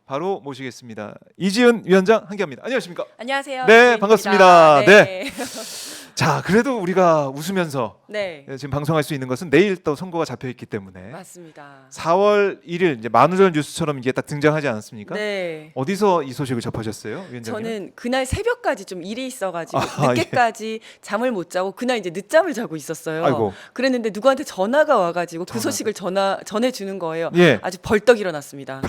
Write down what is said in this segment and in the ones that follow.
바로 모시겠습니다. 이지은 위원장 함께합니다. 안녕하십니까? 안녕하세요. 네, 이지은입니다. 반갑습니다. 네. 자, 그래도 우리가 웃으면서 네. 지금 방송할 수 있는 것은 내일 또 선고가 잡혀 있기 때문에 맞습니다. 4월 1일 이제 만우절 뉴스처럼 이게 딱 등장하지 않았습니까? 네. 어디서 이 소식을 접하셨어요, 위원장님? 저는 그날 새벽까지 좀 일이 있어가지고 아, 늦게까지 잠을 못 자고 그날 이제 늦잠을 자고 있었어요. 아이고. 그랬는데 누구한테 전화가 와가지고 그 전화가. 소식을 전해주는 거예요. 예. 아주 벌떡 일어났습니다.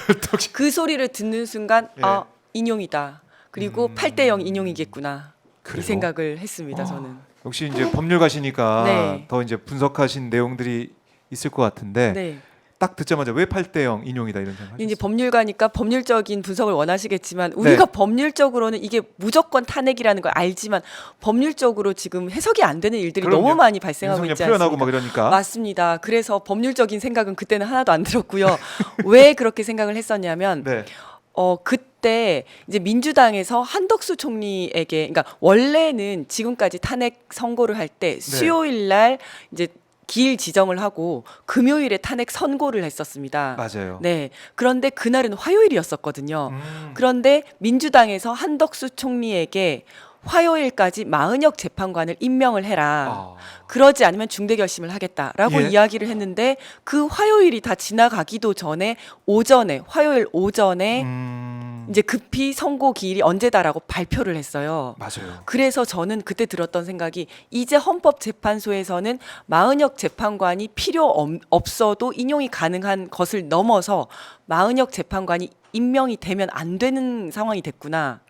그 소리를 듣는 순간 예. 아 인용이다. 그리고 8대0 인용이겠구나. 그래요? 이 생각을 했습니다. 아. 저는. 역시 이제 법률가시니까 네. 더 이제 분석하신 내용들이 있을 것 같은데 네. 딱 듣자마자 왜 8대0 인용이다 이런 생각 이제 하셨어요? 법률가니까 법률적인 분석을 원하시겠지만 우리가 네. 법률적으로는 이게 무조건 탄핵이라는 걸 알지만 법률적으로 지금 해석이 안 되는 일들이 그럼요. 너무 많이 발생하고 윤석열 있지 표현하고 않습니까? 막 이러니까. 맞습니다. 그래서 법률적인 생각은 그때는 하나도 안 들었고요. 왜 그렇게 생각을 했었냐면 네. 그때 이제 민주당에서 한덕수 총리에게 그러니까 원래는 지금까지 탄핵 선고를 할 때 수요일 날 이제 기일 지정을 하고 금요일에 탄핵 선고를 했었습니다. 맞아요. 네. 그런데 그날은 화요일이었었거든요. 음. 그런데 민주당에서 한덕수 총리에게 화요일까지 마은혁 재판관을 임명을 해라. 아. 그러지 않으면 중대 결심을 하겠다라고 예. 이야기를 했는데 그 화요일이 다 지나가기도 전에 오전에 화요일 오전에 이제 급히 선고 기일이 언제다라고 발표를 했어요. 맞아요. 그래서 저는 그때 들었던 생각이 이제 헌법재판소에서는 마은혁 재판관이 필요 없어도 인용이 가능한 것을 넘어서 마은혁 재판관이 임명이 되면 안 되는 상황이 됐구나.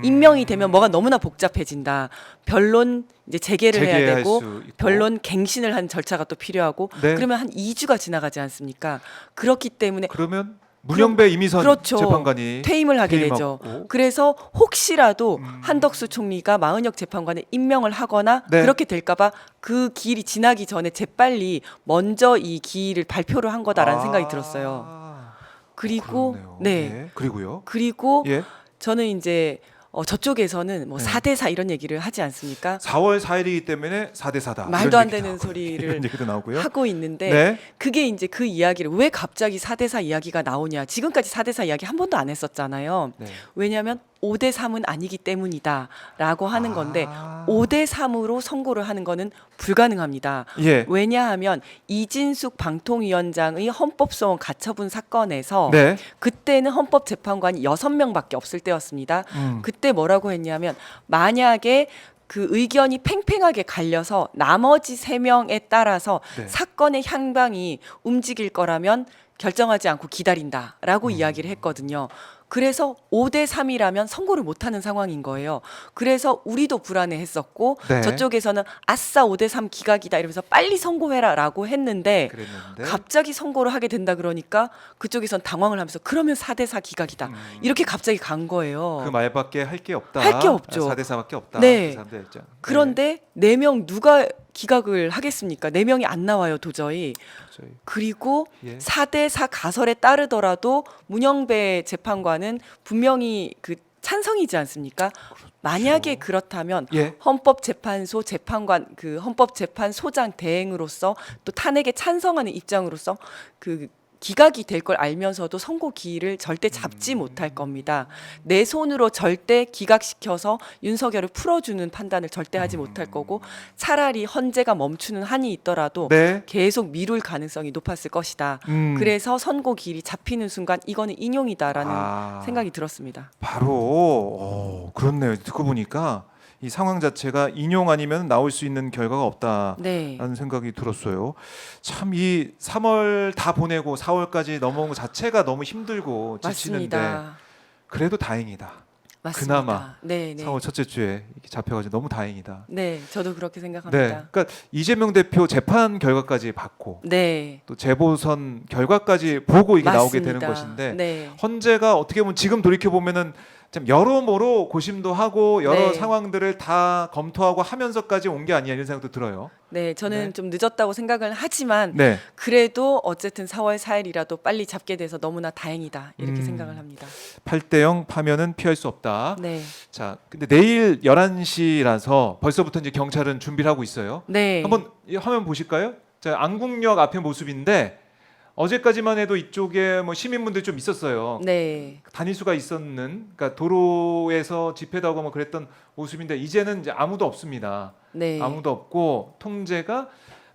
임명이 되면 뭐가 너무나 복잡해진다. 변론 이제 재개를 해야 재개할 되고 수 있고. 변론 갱신을 한 절차가 또 필요하고 네. 그러면 한 2주가 지나가지 않습니까? 그렇기 때문에 그러면 문영배 이미선 그렇죠. 재판관이 퇴임을 하게 퇴임하고. 되죠. 그래서 혹시라도 한덕수 총리가 마은혁 재판관에 임명을 하거나 네. 그렇게 될까봐 그 기일이 지나기 전에 재빨리 먼저 이 기일을 발표를 한 거다라는 생각이 들었어요. 그리고 그렇네요. 네. 예. 그리고요. 그리고 예. 저는 이제 저쪽에서는 뭐 네. 4대4 이런 얘기를 하지 않습니까? 4월 4일이기 때문에 4대4다. 말도 안 되는 소리를 이런 얘기도 나오고요. 하고 있는데 네. 그게 이제 그 이야기를 왜 갑자기 4대4 이야기가 나오냐. 지금까지 4대4 이야기 한 번도 안 했었잖아요. 네. 왜냐하면 5대3은 아니기 때문이다라고 하는 건데 아. 5대3으로 선고를 하는 거는 불가능합니다. 예. 왜냐하면 이진숙 방통위원장의 헌법소원 가처분 사건에서 네. 그때는 헌법재판관이 6명밖에 없을 때였습니다. 그때 뭐라고 했냐면 만약에 그 의견이 팽팽하게 갈려서 나머지 3명에 따라서 네. 사건의 향방이 움직일 거라면 결정하지 않고 기다린다라고 이야기를 했거든요. 그래서 5대3이라면 선고를 못하는 상황인 거예요. 그래서 우리도 불안해했었고 네. 저쪽에서는 아싸 5대3 기각이다 이러면서 빨리 선고해라라고 했는데 그랬는데 갑자기 선고를 하게 된다 그러니까 그쪽에선 당황을 하면서 그러면 4대4 기각이다 이렇게 갑자기 간 거예요. 그 말밖에 할 게 없다. 할게 없죠. 4대4밖에 없다. 네. 그 사람들 했죠. 그런데 4명 누가 기각을 하겠습니까? 4명이 안 나와요 도저히. 저희. 그리고 예. 4대4 가설에 따르더라도 문영배 재판관은 분명히 그 찬성이지 않습니까? 만약에 그렇다면 예. 헌법재판소 재판관 그 헌법재판소장 대행으로서 또 탄핵에 찬성하는 입장으로서 그 기각이 될 걸 알면서도 선고 기일을 절대 잡지 못할 겁니다. 내 손으로 절대 기각시켜서 윤석열을 풀어주는 판단을 절대 하지 못할 거고 차라리 헌재가 멈추는 한이 있더라도 네. 계속 미룰 가능성이 높았을 것이다. 그래서 선고 기일이 잡히는 순간 이거는 인용이다라는 생각이 들었습니다. 바로 그렇네요. 듣고 보니까 이 상황 자체가 인용 아니면 나올 수 있는 결과가 없다라는 네. 생각이 들었어요. 참 이 3월 다 보내고 4월까지 넘어온 것 자체가 너무 힘들고 지치는데 맞습니다. 그래도 다행이다. 맞습니다. 그나마 네, 네. 4월 첫째 주에 이렇게 잡혀가지고 너무 다행이다. 네, 저도 그렇게 네, 생각합니다. 그러니까 이재명 대표 재판 결과까지 받고 네. 또 재보선 결과까지 보고 이게 나오게 되는 맞습니다. 것인데 네. 헌재가 어떻게 보면 지금 돌이켜 보면은 참 여러모로 고심도 하고 여러 네. 상황들을 다 검토하고 하면서까지 온 게 아니야 이런 생각도 들어요. 네, 저는 네. 좀 늦었다고 생각을 하지만 네, 그래도 어쨌든 4월 4일이라도 빨리 잡게 돼서 너무나 다행이다 이렇게 생각을 합니다. 8대0 파면은 피할 수 없다. 네, 자, 근데 내일 11시라서 벌써부터 이제 경찰은 준비를 하고 있어요. 네, 한번 이 화면 보실까요? 자, 안국역 앞의 모습인데 어제까지만 해도 이쪽에 뭐 시민분들 좀 있었어요. 네. 다닐 수가 있었는, 그러니까 도로에서 집회도 하고 뭐 그랬던 모습인데 이제는 이제 아무도 없습니다. 네. 아무도 없고 통제가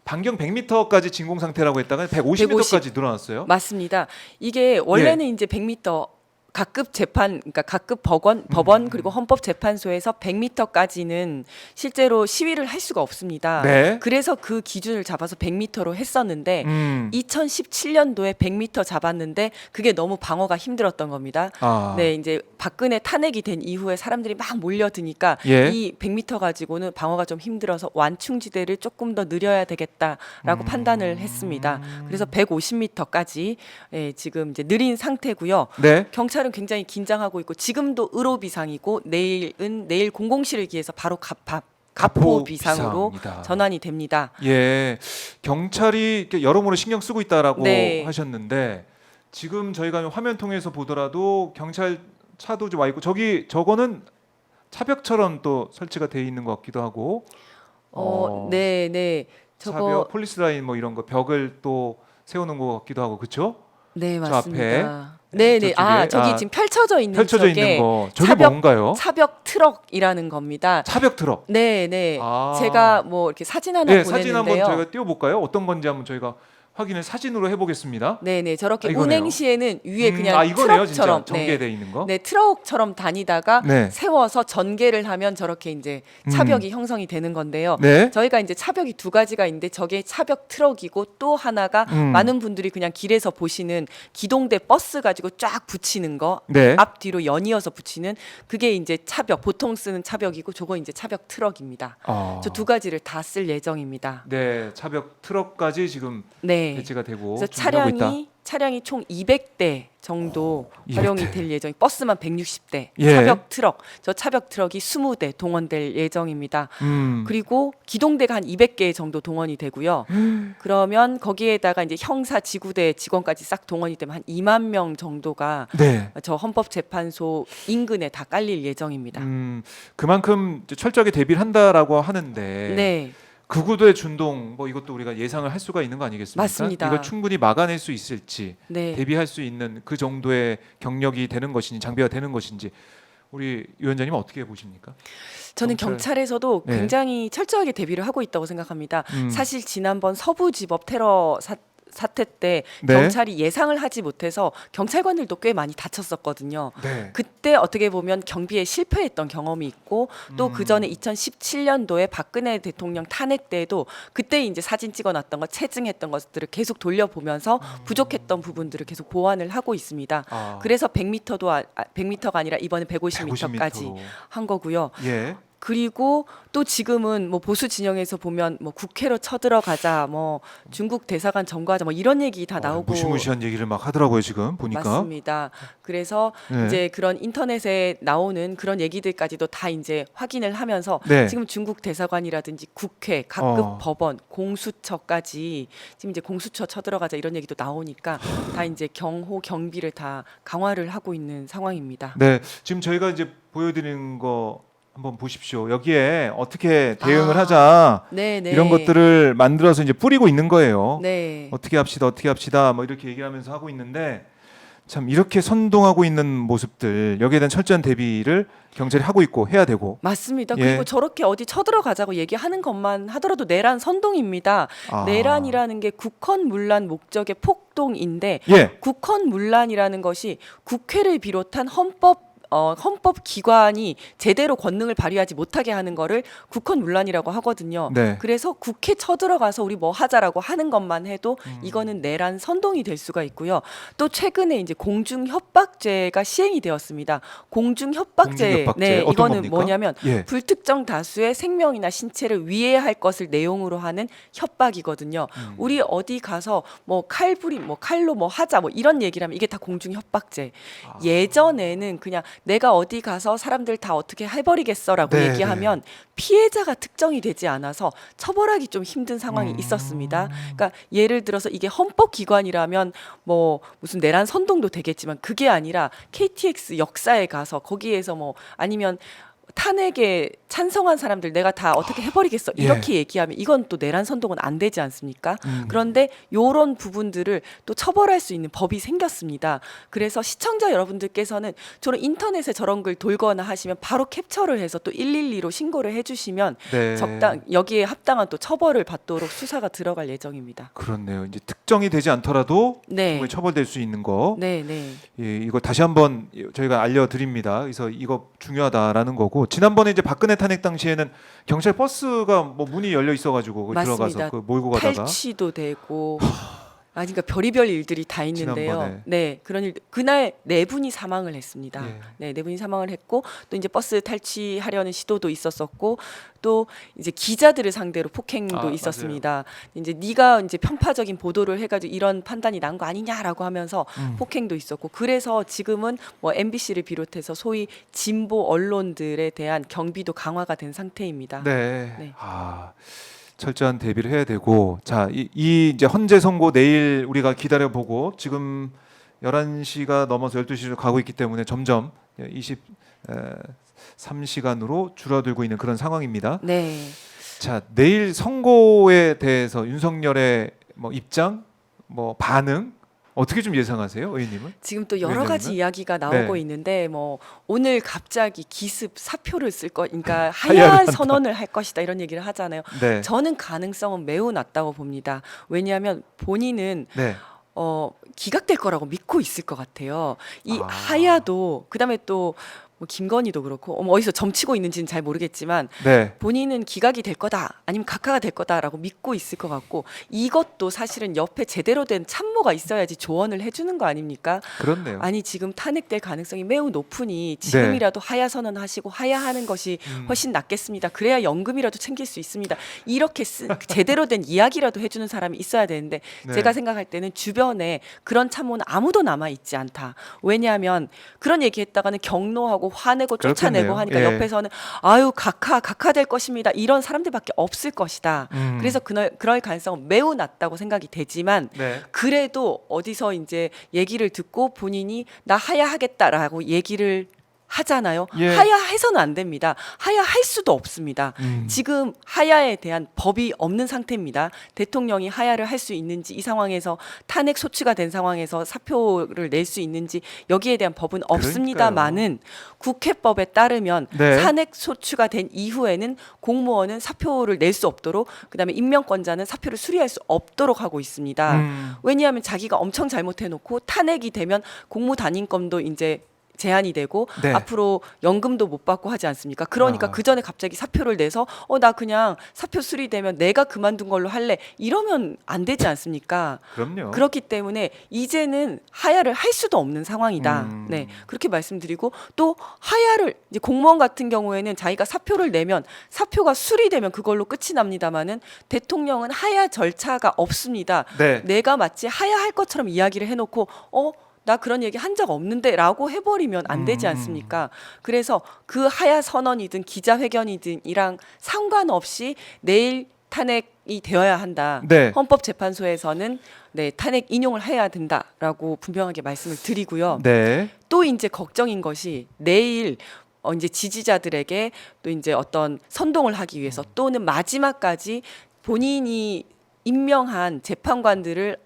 반경 100m까지 진공 상태라고 했다가 150m까지 늘어났어요. 맞습니다. 이게 원래는 이제 100m 각급 재판, 그러니까 각급 법원 그리고 헌법재판소에서 100m까지는 실제로 시위를 할 수가 없습니다. 네. 그래서 그 기준을 잡아서 100m로 했었는데 2017년도에 100m 잡았는데 그게 너무 방어가 힘들었던 겁니다. 아. 네, 이제 박근혜 탄핵이 된 이후에 사람들이 막 몰려드니까 예. 이 100m 가지고는 방어가 좀 힘들어서 완충지대를 조금 더 늘려야 되겠다라고 판단을 했습니다. 그래서 150m까지 예, 지금 이제 늘린 상태고요. 네. 경찰은 굉장히 긴장하고 있고 지금도 의료 비상이고 내일은 내일 공공실을 기해서 바로 가포 비상으로 비상이다. 전환이 됩니다. 예, 경찰이 이렇게 여러모로 신경 쓰고 있다라고 네. 하셨는데 지금 저희가 화면 통해서 보더라도 경찰 차도 좀 와 있고 저거는 차벽처럼 또 설치가 돼 있는 것 같기도 하고 네, 네. 차벽 폴리스 라인 뭐 이런 거 벽을 또 세우는 것 같기도 하고 그렇죠? 네, 저 맞습니다. 네, 네. 저쪽에, 저기 지금 펼쳐져 있는 펼쳐져 저게 있는 거 저게 차벽- 뭔가요? 차벽 트럭이라는 겁니다. 차벽 트럭. 네, 네. 아. 제가 뭐 이렇게 사진 하나 네, 사진 한번 보냈는데요. 저희가 띄워볼까요? 어떤 건지 한번 저희가 확인을 사진으로 해보겠습니다. 네, 네. 저렇게 이거네요. 운행 시에는 위에 그냥 이거네요, 트럭처럼 진짜 전개돼 있는 거. 네, 트럭처럼 다니다가 네. 세워서 전개를 하면 저렇게 이제 차벽이 형성이 되는 건데요. 네. 저희가 이제 차벽이 두 가지가 있는데 저게 차벽 트럭이고 또 하나가 많은 분들이 그냥 길에서 보시는 기동대 버스 가지고 쫙 붙이는 거 네. 앞뒤로 연이어서 붙이는 그게 이제 차벽 보통 쓰는 차벽이고 저거 이제 차벽 트럭입니다. 저 두 가지를 다 쓸 예정입니다. 네, 차벽 트럭까지 지금 네. 배치가 되고 그래서 준비하고 있다. 차량이 총 200대 정도 200대. 활용이 될 예정. 버스만 160대. 예. 차벽 트럭. 저 차벽 트럭이 20대 동원될 예정입니다. 그리고 기동대가 한 200개 정도 동원이 되고요. 그러면 거기에다가 이제 형사 지구대 직원까지 싹 동원이 되면 한 2만 명 정도가 네. 저 헌법재판소 인근에 다 깔릴 예정입니다. 그만큼 이제 철저하게 대비를 한다라고 하는데 네. 극우도의 준동 뭐 이것도 우리가 예상을 할 수가 있는 거 아니겠습니까? 맞습니다. 이거 충분히 막아낼 수 있을지 네. 대비할 수 있는 그 정도의 경력이 되는 것인지 장비가 되는 것인지 우리 위원장님 어떻게 보십니까? 저는 경찰- 경찰에서도 네. 굉장히 철저하게 대비를 하고 있다고 생각합니다. 음. 사실 지난번 서부지법 테러 사태 때 네. 경찰이 예상을 하지 못해서 경찰관들도 꽤 많이 다쳤었거든요. 네. 그때 어떻게 보면 경비에 실패했던 경험이 있고 또 그 전에 2017년도에 박근혜 대통령 탄핵 때도 그때 이제 사진 찍어놨던 거 체증했던 것들을 계속 돌려보면서 부족했던 부분들을 계속 보완을 하고 있습니다. 아, 그래서 100m가 아니라 이번에 150m까지 150m 로. 한 거고요. 예. 그리고 또 지금은 뭐 보수 진영에서 보면 뭐 국회로 쳐들어가자, 뭐 중국 대사관 점거하자, 뭐 이런 얘기 다 나오고 무시무시한 얘기를 막 하더라고요 지금 보니까. 맞습니다. 그래서 네. 이제 그런 인터넷에 나오는 그런 얘기들까지도 다 이제 확인을 하면서 네. 지금 중국 대사관이라든지 국회, 각급 어. 법원, 공수처까지 지금 이제 공수처 쳐들어가자 이런 얘기도 나오니까 다 이제 경호 경비를 다 강화를 하고 있는 상황입니다. 네, 지금 저희가 이제 보여드리는 거 한번 보십시오. 여기에 어떻게 대응을 하자 네, 네. 이런 것들을 만들어서 이제 뿌리고 있는 거예요. 네. 어떻게 합시다, 뭐 이렇게 얘기하면서 하고 있는데 참 이렇게 선동하고 있는 모습들 여기에 대한 철저한 대비를 경찰이 하고 있고 해야 되고. 맞습니다. 예. 그리고 저렇게 어디 쳐들어가자고 얘기하는 것만 하더라도 내란 선동입니다. 아. 내란이라는 게 국헌문란 목적의 폭동인데 예, 국헌문란이라는 것이 국회를 비롯한 헌법 기관이 제대로 권능을 발휘하지 못하게 하는 거를 국헌문란이라고 하거든요. 네. 그래서 국회 쳐들어가서 우리 뭐 하자라고 하는 것만 해도 이거는 내란 선동이 될 수가 있고요. 또 최근에 이제 공중협박죄가 시행이 되었습니다. 공중협박죄, 공중협박죄. 네, 어떤 이거는 겁니까? 뭐냐면 예. 불특정 다수의 생명이나 신체를 위해할 것을 내용으로 하는 협박이거든요. 우리 어디 가서 뭐 칼부림, 뭐 칼로 뭐 하자, 뭐 이런 얘기를 하면 이게 다 공중협박죄. 예전에는 그냥 내가 어디 가서 사람들 다 어떻게 해버리겠어라고 네, 얘기하면 피해자가 특정이 되지 않아서 처벌하기 좀 힘든 상황이 있었습니다. 그러니까 예를 들어서 이게 헌법기관이라면 뭐 무슨 내란 선동도 되겠지만 그게 아니라 KTX 역사에 가서 거기에서 뭐 아니면 탄핵에 찬성한 사람들 내가 다 어떻게 해버리겠어 예. 이렇게 얘기하면 이건 또 내란 선동은 안 되지 않습니까? 음. 그런데 요런 부분들을 또 처벌할 수 있는 법이 생겼습니다. 그래서 시청자 여러분들께서는 저런 인터넷에 저런 글 돌거나 하시면 바로 캡처를 해서 또 112로 신고를 해주시면 네. 여기에 합당한 또 처벌을 받도록 수사가 들어갈 예정입니다. 그렇네요. 이제 특정이 되지 않더라도 네, 충분히 처벌될 수 있는 거. 네, 네. 예, 이거 다시 한번 저희가 알려드립니다. 그래서 이거 중요하다라는 거고 지난번에 이제 박근혜 탄핵 당시에는 경찰 버스가 뭐 문이 열려 있어가지고 거기 맞습니다. 들어가서 그 몰고 가다가 탈취도 되고 그러니까 별의별 일들이 다 있는데요. 지난번에. 네, 그런 일 그날 네 분이 사망을 했습니다. 예. 네, 네 분이 사망을 했고 또 이제 버스 탈취하려는 시도도 있었었고 또 이제 기자들을 상대로 폭행도 아, 있었습니다. 이제 네가 이제 편파적인 보도를 해가지고 이런 판단이 난 거 아니냐라고 하면서 폭행도 있었고 그래서 지금은 뭐 MBC를 비롯해서 소위 진보 언론들에 대한 경비도 강화가 된 상태입니다. 네. 네. 아, 철저한 대비를 해야 되고 자, 이 이제 헌재 선고 내일 우리가 기다려 보고 지금 11시가 넘어서 12시로 가고 있기 때문에 점점 23시간으로 줄어들고 있는 그런 상황입니다. 네. 자, 내일 선고에 대해서 윤석열의 뭐 입장, 뭐 반응 어떻게 좀 예상하세요, 의원님은? 지금 또 여러 가지 위원장님은? 이야기가 나오고 네. 있는데 뭐 오늘 갑자기 기습 사표를 쓸 거, 그러니까 하야를 하야 한다. 선언을 할 것이다 이런 얘기를 하잖아요. 네. 저는 가능성은 매우 낮다고 봅니다. 왜냐하면 본인은 네. 기각될 거라고 믿고 있을 것 같아요. 이 아. 하야도 그다음에 또 뭐 김건희도 그렇고 어디서 점치고 있는지는 잘 모르겠지만 네. 본인은 기각이 될 거다 아니면 각하가 될 거다라고 믿고 있을 것 같고 이것도 사실은 옆에 제대로 된 참모가 있어야지 조언을 해주는 거 아닙니까? 그렇네요. 아니 지금 탄핵될 가능성이 매우 높으니 지금이라도 하야 선언하시고 하야하는 것이 훨씬 낫겠습니다. 그래야 연금이라도 챙길 수 있습니다. 이렇게 제대로 된 이야기라도 해주는 사람이 있어야 되는데 네. 제가 생각할 때는 주변에 그런 참모는 아무도 남아 있지 않다. 왜냐하면 그런 얘기했다가는 경로하고 화내고 쫓아내고 그렇겠네요. 하니까 예. 옆에서는 아유 각하 될 것입니다. 이런 사람들밖에 없을 것이다. 음. 그래서 그럴 가능성은 매우 낮다고 생각이 되지만 네. 그래도 어디서 이제 얘기를 듣고 본인이 나 하야하겠다라고 얘기를 하잖아요. 예. 하야해서는 안 됩니다. 하야할 수도 없습니다. 음. 지금 하야에 대한 법이 없는 상태입니다. 대통령이 하야를 할 수 있는지 이 상황에서 탄핵 소추가 된 상황에서 사표를 낼 수 있는지 여기에 대한 법은 없습니다만은 국회법에 따르면 네. 탄핵 소추가 된 이후에는 공무원은 사표를 낼 수 없도록 그다음에 임명권자는 사표를 수리할 수 없도록 하고 있습니다. 왜냐하면 자기가 엄청 잘못해놓고 탄핵이 되면 공무단임권도 이제 제한이 되고 네. 앞으로 연금도 못 받고 하지 않습니까? 그러니까 아. 그 전에 갑자기 사표를 내서 나 그냥 사표 수리되면 내가 그만둔 걸로 할래 이러면 안 되지 않습니까? 그럼요. 그렇기 때문에 이제는 하야를 할 수도 없는 상황이다. 음. 네, 그렇게 말씀드리고 또 하야를 이제 공무원 같은 경우에는 자기가 사표를 내면 사표가 수리되면 그걸로 끝이 납니다만은 대통령은 하야 절차가 없습니다. 네. 내가 마치 하야할 것처럼 이야기를 해놓고 나 그런 얘기 한 적 없는데라고 해버리면 안 되지 않습니까? 그래서 그 하야 선언이든 기자회견이든이랑 상관없이 내일 탄핵이 되어야 한다. 네. 헌법재판소에서는 네, 탄핵 인용을 해야 된다라고 분명하게 말씀을 드리고요. 네. 또 이제 걱정인 것이 내일 이제 지지자들에게 또 이제 어떤 선동을 하기 위해서 또는 마지막까지 본인이 임명한 재판관들을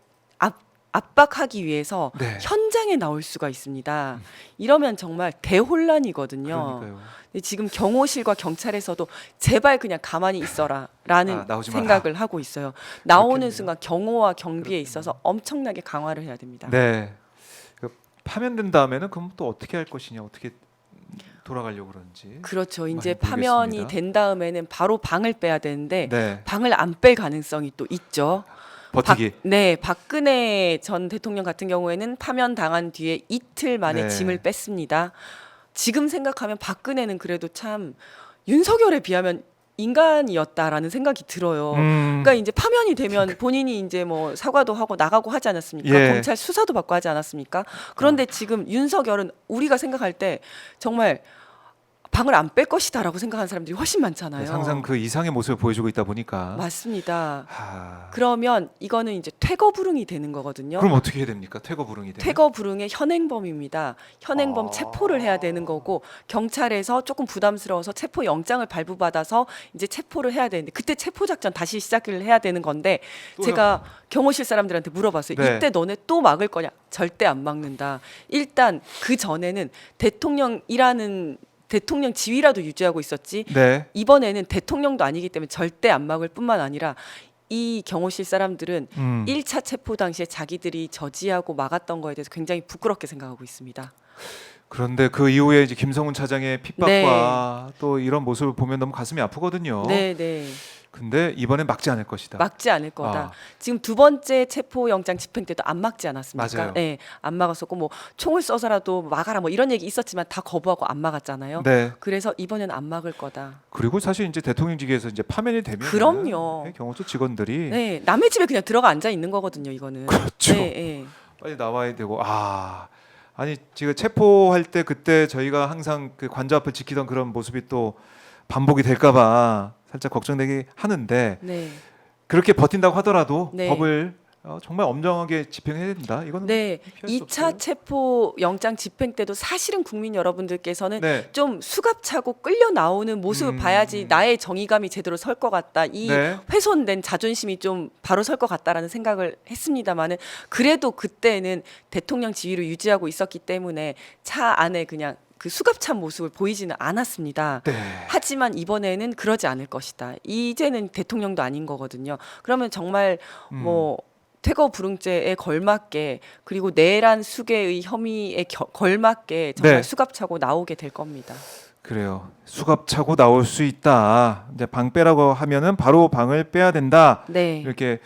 압박하기 위해서 네. 현장에 나올 수가 있습니다. 이러면 정말 대혼란이거든요. 그러니까요. 근데 지금 경호실과 경찰에서도 제발 그냥 가만히 있어라라는 나오지 마라. 생각을 하고 있어요. 나오는 그렇겠네요. 순간 경호와 경비에 있어서 엄청나게 강화를 해야 됩니다. 네. 그 파면된 다음에는 그럼 또 어떻게 할 것이냐, 어떻게 돌아가려고 그러는지. 그렇죠. 이제 많이 파면이 모르겠습니다. 된 다음에는 바로 방을 빼야 되는데 네. 방을 안 뺄 가능성이 또 있죠. 버티기. 네, 박근혜 전 대통령 같은 경우에는 파면 당한 뒤에 이틀 만에 네. 짐을 뺐습니다. 지금 생각하면 박근혜는 그래도 참 윤석열에 비하면 인간이었다라는 생각이 들어요. 그러니까 이제 파면이 되면 본인이 이제 뭐 사과도 하고 나가고 하지 않았습니까? 예. 검찰 수사도 받고 하지 않았습니까? 그런데 지금 윤석열은 우리가 생각할 때 정말 방을 안 뺄 것이다라고 생각하는 사람들이 훨씬 많잖아요. 항상 그 이상의 모습을 보여주고 있다 보니까. 맞습니다. 하... 그러면 이거는 이제 퇴거 불응이 되는 거거든요. 그럼 어떻게 해야 됩니까? 퇴거 불응이 되면? 퇴거 불응의 현행범입니다. 현행범 체포를 해야 되는 거고 경찰에서 조금 부담스러워서 체포 영장을 발부받아서 이제 체포를 해야 되는데 그때 체포 작전 다시 시작을 해야 되는 건데 또요? 제가 경호실 사람들한테 물어봤어요. 네. 이때 너네 또 막을 거냐? 절대 안 막는다. 일단 그 전에는 대통령 지위라도 유지하고 있었지. 네. 이번에는 대통령도 아니기 때문에 절대 안 막을 뿐만 아니라 이 경호실 사람들은 1차 체포 당시에 자기들이 저지하고 막았던 거에 대해서 굉장히 부끄럽게 생각하고 있습니다. 그런데 그 이후에 이제 김성훈 차장의 핍박과 또 이런 모습을 보면 너무 가슴이 아프거든요. 네, 네. 근데 이번엔 막지 않을 것이다. 막지 않을 거다. 아. 지금 두 번째 체포 영장 집행 때도 안 막지 않았습니까? 맞아요. 네, 안 막았었고 뭐 총을 써서라도 막아라 뭐 이런 얘기 있었지만 다 거부하고 안 막았잖아요. 네. 그래서 이번엔 안 막을 거다. 그리고 사실 이제 대통령직에서 이제 파면이 되면 그럼요. 경호처 직원들이 네, 남의 집에 그냥 들어가 앉아 있는 거거든요. 이거는. 그렇죠. 네, 네. 빨리 나와야 되고 아니 지금 체포할 때 그때 저희가 항상 그 관저 앞을 지키던 그런 모습이 또 반복이 될까봐 살짝 걱정되게 하는데 네. 그렇게 버틴다고 하더라도 네. 법을 정말 엄정하게 집행해야 된다. 이거는 네, 피할 수 2차 없어요. 체포 영장 집행 때도 사실은 국민 여러분들께서는 네. 좀 수갑차고 끌려 나오는 모습을 봐야지 나의 정의감이 제대로 설 것 같다. 이 네. 훼손된 자존심이 좀 바로 설 것 같다라는 생각을 했습니다만은 그래도 그때는 대통령 지위를 유지하고 있었기 때문에 차 안에 그냥 그 수갑찬 모습을 보이지는 않았습니다. 네. 하지만 이번에는 그러지 않을 것이다. 이제는 대통령도 아닌 거거든요. 그러면 정말 뭐 퇴거 불응죄에 걸맞게 그리고 내란 수괴의 혐의에 걸맞게 정말 네. 수갑차고 나오게 될 겁니다. 그래요. 수갑 차고 나올 수 있다. 이제 방 빼라고 하면은 바로 방을 빼야 된다. 네. 이렇게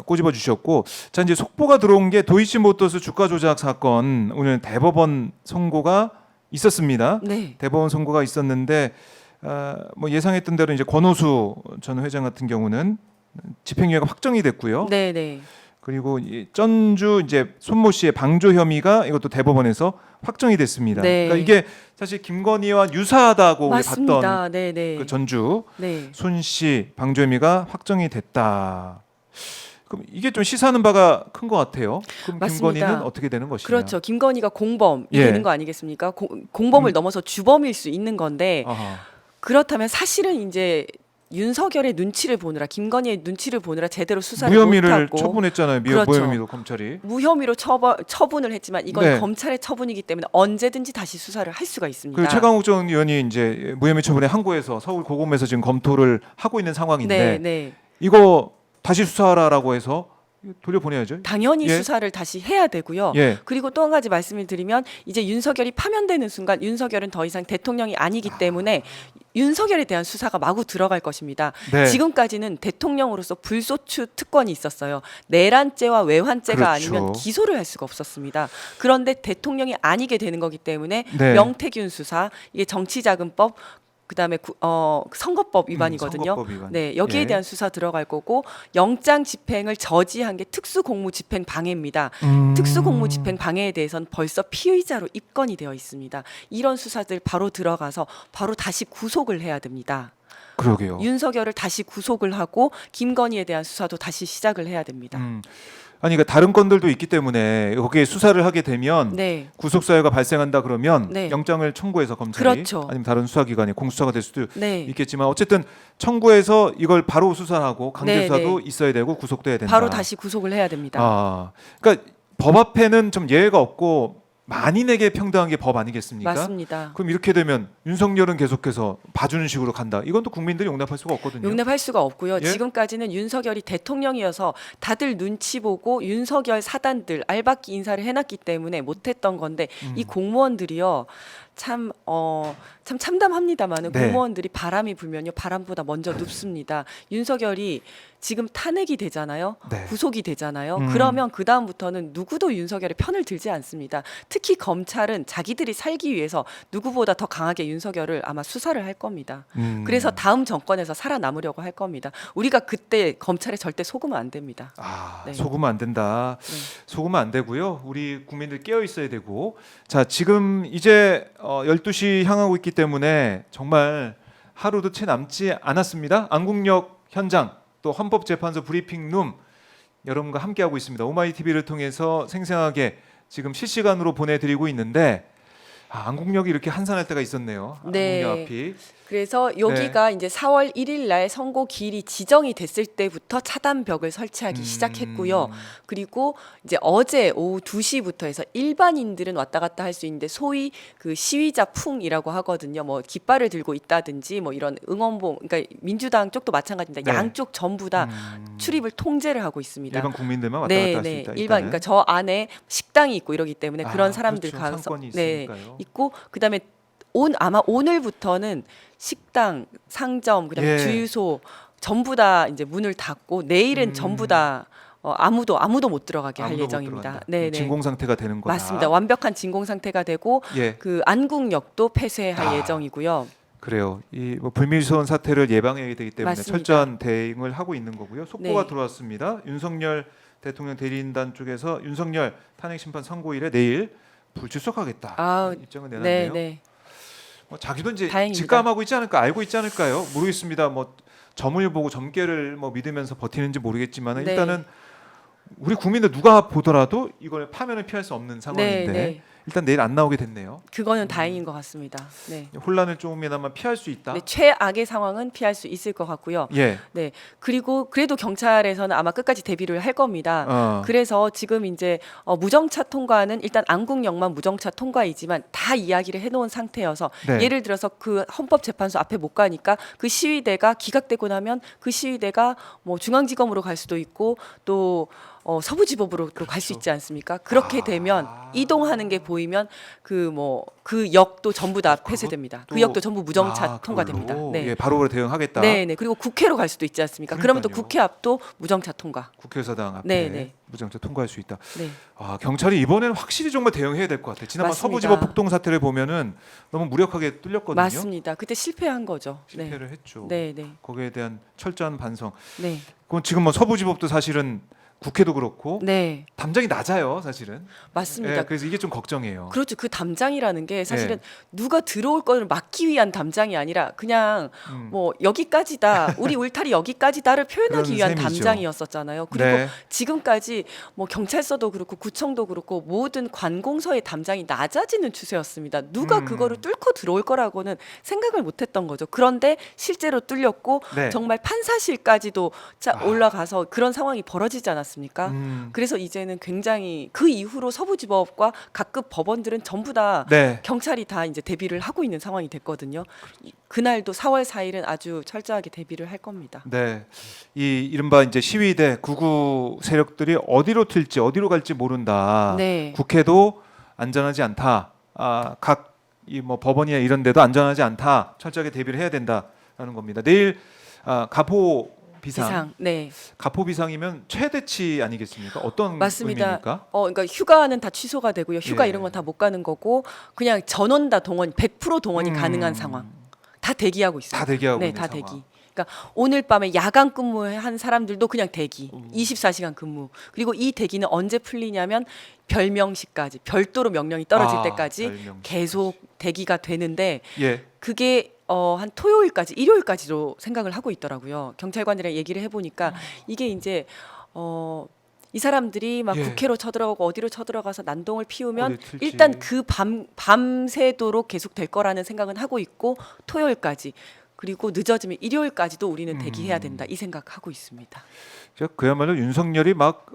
꼬집어 주셨고, 자 이제 속보가 들어온 게 도이치모터스 주가 조작 사건 오늘 대법원 선고가 있었습니다. 네. 대법원 선고가 있었는데 뭐 예상했던 대로 이제 권오수 전 회장 같은 경우는 집행유예가 확정이 됐고요. 네, 네. 그리고 이 전주 이제 손모 씨의 방조 혐의가 이것도 대법원에서 확정이 됐습니다. 네. 그러니까 이게 사실 김건희와 유사하다고 우리 맞습니다. 봤던 네, 네. 그 전주 네. 손 씨 방조 혐의가 확정이 됐다. 그럼 이게 좀 시사하는 바가 큰 것 같아요. 그럼 맞습니다. 김건희는 어떻게 되는 것이냐? 그렇죠. 김건희가 공범이 예. 되는 거 아니겠습니까? 공범을 넘어서 주범일 수 있는 건데 아하. 그렇다면 사실은 이제 윤석열의 눈치를 보느라 김건희의 눈치를 보느라 제대로 수사를 무혐의를 못하고 처분했잖아요. 그렇죠. 무혐의도 검찰이. 무혐의로 처분을 했지만 이건 네. 검찰의 처분이기 때문에 언제든지 다시 수사를 할 수가 있습니다. 그 최강욱 전 의원이 이제 무혐의 처분에 항고해서 서울 고검에서 지금 검토를 하고 있는 상황인데 네, 네. 이거 다시 수사하라라고 해서 돌려보내야죠. 당연히 예. 수사를 다시 해야 되고요. 예. 그리고 또 한 가지 말씀을 드리면 이제 윤석열이 파면되는 순간 윤석열은 더 이상 대통령이 아니기 때문에 윤석열에 대한 수사가 마구 들어갈 것입니다. 네. 지금까지는 대통령으로서 불소추 특권이 있었어요. 내란죄와 외환죄가 그렇죠. 아니면 기소를 할 수가 없었습니다. 그런데 대통령이 아니게 되는 거기 때문에 네. 명태균 수사, 이게 정치자금법 그다음에 선거법 위반이거든요. 선거법 위반. 네, 여기에 예. 대한 수사 들어갈 거고 영장 집행을 저지한 게 특수공무집행 방해입니다. 특수공무집행 방해에 대해서는 벌써 피의자로 입건이 되어 있습니다. 이런 수사들 바로 들어가서 바로 다시 구속을 해야 됩니다. 그러게요. 윤석열을 다시 구속을 하고 김건희에 대한 수사도 다시 시작을 해야 됩니다. 아니 그러니까 다른 건들도 있기 때문에 거기에 수사를 하게 되면 네. 구속 사유가 발생한다 그러면 네. 영장을 청구해서 검찰이 그렇죠. 아니면 다른 수사기관이 공수처가 될 수도 네. 있겠지만 어쨌든 청구해서 이걸 바로 수사하고 강제 네, 수사도 네. 있어야 되고 구속돼야 된다. 바로 다시 구속을 해야 됩니다. 그러니까 법 앞에는 좀 예외가 없고 만인에게 평등한 게 법 아니겠습니까? 맞습니다. 그럼 이렇게 되면 윤석열은 계속해서 봐주는 식으로 간다. 이건 또 국민들이 용납할 수가 없거든요. 용납할 수가 없고요. 예? 지금까지는 윤석열이 대통령이어서 다들 눈치 보고 윤석열 사단들 알박기 인사를 해놨기 때문에 못했던 건데 이 공무원들이요. 참 참담합니다만은 네. 공무원들이 바람이 불면요 바람보다 먼저 눕습니다. 윤석열이 지금 탄핵이 되잖아요. 네. 구속이 되잖아요. 그러면 그 다음부터는 누구도 윤석열의 편을 들지 않습니다. 특히 검찰은 자기들이 살기 위해서 누구보다 더 강하게 윤석열을 아마 수사를 할 겁니다. 그래서 다음 정권에서 살아남으려고 할 겁니다. 우리가 그때 검찰에 절대 속으면 안 됩니다. 네. 속으면 안 된다. 네. 속으면 안 되고요. 우리 국민들 깨어 있어야 되고. 자, 지금 이제 12시 향하고 있기 때문에 정말 하루도 채 남지 않았습니다. 안국역 현장 또 헌법재판소 브리핑룸 여러분과 함께하고 있습니다. 오마이TV를 통해서 생생하게 지금 실시간으로 보내드리고 있는데 안국역이 이렇게 한산할 때가 있었네요. 네. 안국역 앞이. 그래서 여기가 이제 4월 1일 날 선고 기일이 지정이 됐을 때부터 차단벽을 설치하기 시작했고요. 그리고 이제 어제 오후 2시부터 해서 일반인들은 왔다 갔다 할 수 있는데 소위 그 시위자 풍이라고 하거든요. 뭐 깃발을 들고 있다든지 뭐 이런 응원봉, 그러니까 민주당 쪽도 마찬가지입니다. 네. 양쪽 전부 다 출입을 통제를 하고 있습니다. 일반 국민들만 왔다 갔다 할 수 네, 있다. 일반, 그러니까 저 안에 식당이 있고 이러기 때문에 그런 사람들 그렇죠. 가서 상권이 네, 있으니까요. 있고 그다음에 아마 오늘부터는 식당, 상점, 그다음에 예. 주유소 전부 다 이제 문을 닫고 내일은 전부 다 아무도 못 들어가게 할 아무도 못 예정입니다. 들어간다. 네, 네. 진공 상태가 되는 거다. 맞습니다. 완벽한 진공 상태가 되고 예. 그 안국역도 폐쇄할 예정이고요. 그래요. 이뭐 불미스러운 사태를 예방해야 되기 때문에 맞습니다. 철저한 대응을 하고 있는 거고요. 속보가 네. 들어왔습니다. 윤석열 대통령 대리인단 쪽에서 윤석열 탄핵 심판 선고일에 내일 불출석하겠다. 입장을 네, 내놨네요. 네. 뭐 자기도 이제 다행입니다. 직감하고 있지 않을까, 알고 있지 않을까요? 모르겠습니다. 뭐 점을 보고 점괘를 뭐 믿으면서 버티는지 모르겠지만 네. 일단은 우리 국민들 누가 보더라도 이걸 파면을 피할 수 없는 상황인데 네. 일단 내일 안 나오게 됐네요. 그거는 다행인 것 같습니다. 네. 혼란을 조금이나마 피할 수 있다. 네, 최악의 상황은 피할 수 있을 것 같고요. 예. 네. 그리고 그래도 경찰에서는 아마 끝까지 대비를 할 겁니다. 그래서 지금 이제 무정차 통과는 일단 안국역만 무정차 통과이지만 다 이야기를 해놓은 상태여서 네. 예를 들어서 그 헌법재판소 앞에 못 가니까 그 시위대가 기각되고 나면 그 시위대가 뭐 중앙지검으로 갈 수도 있고 또 서부지법으로 갈 수 있지 않습니까? 그렇게 되면 이동하는 게 보이면 그 역도 전부 다 폐쇄됩니다. 그 역도 전부 무정차 통과됩니다. 그걸로? 네. 예, 바로 대응하겠다. 네, 네. 그리고 국회로 갈 수도 있지 않습니까? 그러면 또 그러니까요. 국회 앞도 무정차 통과. 국회의사당 앞에 네, 네. 무정차 통과할 수 있다. 네. 경찰이 이번에는 확실히 정말 대응해야 될 것 같아요. 지난번 맞습니다. 서부지법 폭동 사태를 보면은 너무 무력하게 뚫렸거든요. 맞습니다. 그때 실패한 거죠. 실패를 했죠. 네, 네. 거기에 대한 철저한 반성. 네. 그건 지금 뭐 서부지법도 사실은 국회도 그렇고 네. 담장이 낮아요, 사실은. 맞습니다. 예, 그래서 이게 좀 걱정이에요. 그렇죠. 그 담장이라는 게 사실은 네. 누가 들어올 거를 막기 위한 담장이 아니라 그냥 뭐 여기까지다. 우리 울타리 여기까지다를 표현하기 그런 위한 셈이죠. 담장이었었잖아요. 그리고 네. 지금까지 뭐 경찰서도 그렇고 구청도 그렇고 모든 관공서의 담장이 낮아지는 추세였습니다. 누가 그거를 뚫고 들어올 거라고는 생각을 못 했던 거죠. 그런데 실제로 뚫렸고 네. 정말 판사실까지도 올라가서 그런 상황이 벌어지지 않았습니까? 그래서 이제는 굉장히 그 이후로 서부지법과 각급 법원들은 전부 다 네. 경찰이 다 이제 대비를 하고 있는 상황이 됐거든요. 그날도 4월 4일은 아주 철저하게 대비를 할 겁니다. 네, 이 이른바 이제 시위대 구구 세력들이 어디로 튈지 어디로 갈지 모른다. 네. 국회도 안전하지 않다. 각 이 뭐 법원이나 이런 데도 안전하지 않다. 철저하게 대비를 해야 된다라는 겁니다. 내일 가포 비상. 네. 가포 비상이면 최대치 아니겠습니까? 어떤 맞습니다. 의미입니까? 그러니까 휴가는 다 취소가 되고요. 휴가 예. 이런 건 다 못 가는 거고 그냥 전원 다 동원 100% 동원이 가능한 상황. 다 대기하고 있어요. 다 대기하고 네, 있는 다 상황. 대기. 그러니까 오늘 밤에 야간 근무한 사람들도 그냥 대기. 24시간 근무. 그리고 이 대기는 언제 풀리냐면 별명시까지 별도로 명령이 떨어질 때까지 별명시까지. 계속 대기가 되는데 예. 그게 한 토요일까지, 일요일까지로 생각을 하고 있더라고요. 경찰관이랑 얘기를 해보니까 이게 이제 이 사람들이 막 예. 국회로 쳐들어가고 어디로 쳐들어가서 난동을 피우면 어디 튈지. 일단 그 밤새도록 계속 될 거라는 생각은 하고 있고 토요일까지 그리고 늦어지면 일요일까지도 우리는 대기해야 된다 이 생각하고 있습니다. 그야말로 윤석열이 막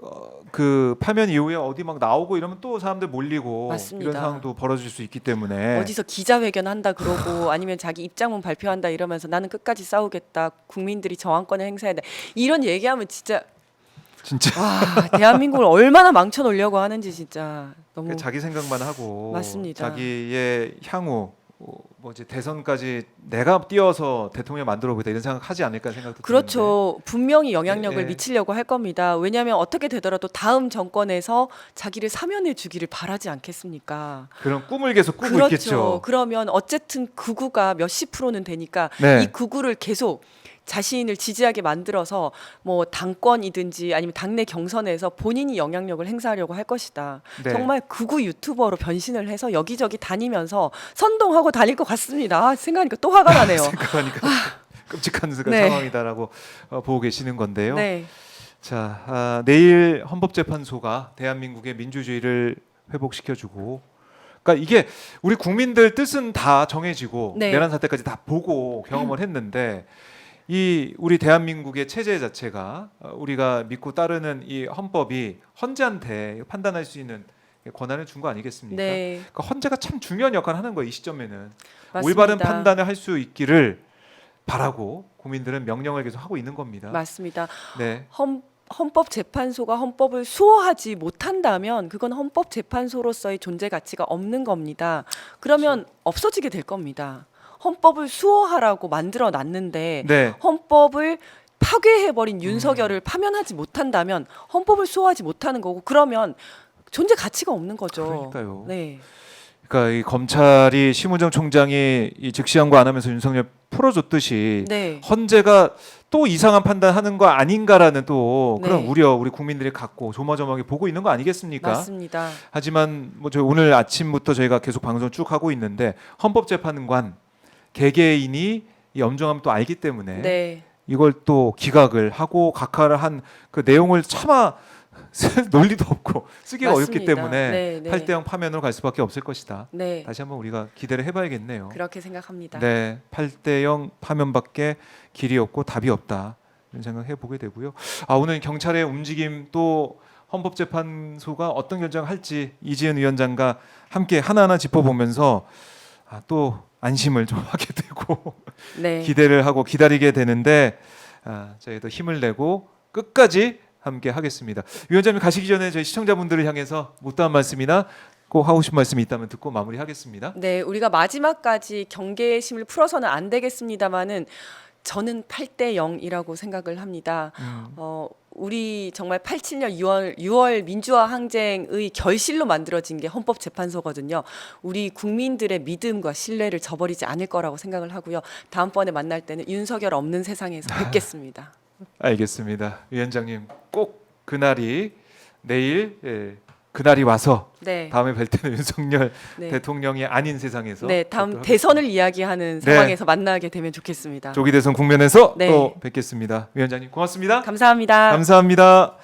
그 파면 이후에 어디 막 나오고 이러면 또 사람들 몰리고 맞습니다. 이런 상황도 벌어질 수 있기 때문에 어디서 기자회견 한다 그러고 아니면 자기 입장문 발표한다 이러면서 나는 끝까지 싸우겠다. 국민들이 저항권을 행사해야 돼. 이런 얘기하면 진짜 와, 대한민국을 얼마나 망쳐놓으려고 하는지 진짜 너무 자기 생각만 하고 맞습니다. 자기의 향후 뭐지 대선까지 내가 뛰어서 대통령 만들어 보겠다 이런 생각하지 않을까 생각도 그렇죠. 분명히 영향력을 예. 미치려고 할 겁니다. 왜냐하면 어떻게 되더라도 다음 정권에서 자기를 사면해 주기를 바라지 않겠습니까? 드는데 그런 꿈을 계속 꾸고 그렇죠. 있겠죠. 그러면 어쨌든 극우가 몇십 프로는 되니까 네. 이 극우를 계속 자신을 지지하게 만들어서 뭐 당권이든지 아니면 당내 경선에서 본인이 영향력을 행사하려고 할 것이다. 네. 정말 극우 유튜버로 변신을 해서 여기저기 다니면서 선동하고 다닐 것 같습니다. 생각하니까 또 화가 나네요. 생각하니까 끔찍한 네. 상황이다라고 보고 계시는 건데요. 네, 자, 내일 헌법재판소가 대한민국의 민주주의를 회복시켜주고, 그러니까 이게 우리 국민들 뜻은 다 정해지고 네. 내란 사태까지 다 보고 경험을 했는데 이 우리 대한민국의 체제 자체가 우리가 믿고 따르는 이 헌법이 헌재한테 판단할 수 있는 권한을 준 거 아니겠습니까? 네, 그러니까 헌재가 참 중요한 역할을 하는 거예요. 이 시점에는 맞습니다. 올바른 판단을 할 수 있기를 바라고 국민들은 명령을 계속 하고 있는 겁니다. 맞습니다. 네. 헌법재판소가 헌법을 수호하지 못한다면 그건 헌법재판소로서의 존재 가치가 없는 겁니다. 그러면 없어지게 될 겁니다. 헌법을 수호하라고 만들어 놨는데 네. 헌법을 파괴해버린 윤석열을 파면하지 못한다면 헌법을 수호하지 못하는 거고 그러면 존재 가치가 없는 거죠. 그러니까요. 네, 그러니까 이 검찰이 심우정 총장이 이 즉시 항고 안 하면서 윤석열 풀어줬듯이 네, 헌재가 또 이상한 판단하는 거 아닌가라는 또 그런 네. 우려 우리 국민들이 갖고 조마조마하게 보고 있는 거 아니겠습니까? 맞습니다. 하지만 뭐 저희 오늘 아침부터 저희가 계속 방송 쭉 하고 있는데 헌법재판관 개개인이 이 엄정함 또 알기 때문에 네, 이걸 또 기각을 하고 각하를 한 그 내용을 차마 쓸 논리도 없고 쓰기가 어렵기 맞습니다. 때문에 네, 네. 8대0 파면으로 갈 수밖에 없을 것이다. 네, 다시 한번 우리가 기대를 해봐야겠네요. 그렇게 생각합니다. 네, 8대0 파면밖에 길이 없고 답이 없다 이런 생각 해보게 되고요. 오늘 경찰의 움직임 또 헌법재판소가 어떤 결정을 할지 이지은 위원장과 함께 하나하나 짚어보면서 또 안심을 좀 하게 되고 네. 기대를 하고 기다리게 되는데 저희도 힘을 내고 끝까지 함께 하겠습니다. 위원장님 가시기 전에 저희 시청자분들을 향해서 못다한 말씀이나 꼭 하고 싶은 말씀이 있다면 듣고 마무리하겠습니다. 네, 우리가 마지막까지 경계심을 풀어서는 안 되겠습니다만은 저는 8대 0이라고 생각을 합니다. 우리 정말 87년 6월 민주화 항쟁의 결실로 만들어진 게 헌법재판소거든요. 우리 국민들의 믿음과 신뢰를 저버리지 않을 거라고 생각을 하고요. 다음번에 만날 때는 윤석열 없는 세상에서 뵙겠습니다. 알겠습니다. 위원장님 꼭 그날이 내일 그날이 와서 네. 다음에 뵐 때는 윤석열 네. 대통령이 아닌 세상에서 네, 다음 뵙도록 대선을 이야기하는 네. 상황에서 만나게 되면 좋겠습니다. 조기 대선 국면에서 네. 또 뵙겠습니다. 위원장님 고맙습니다. 감사합니다. 감사합니다.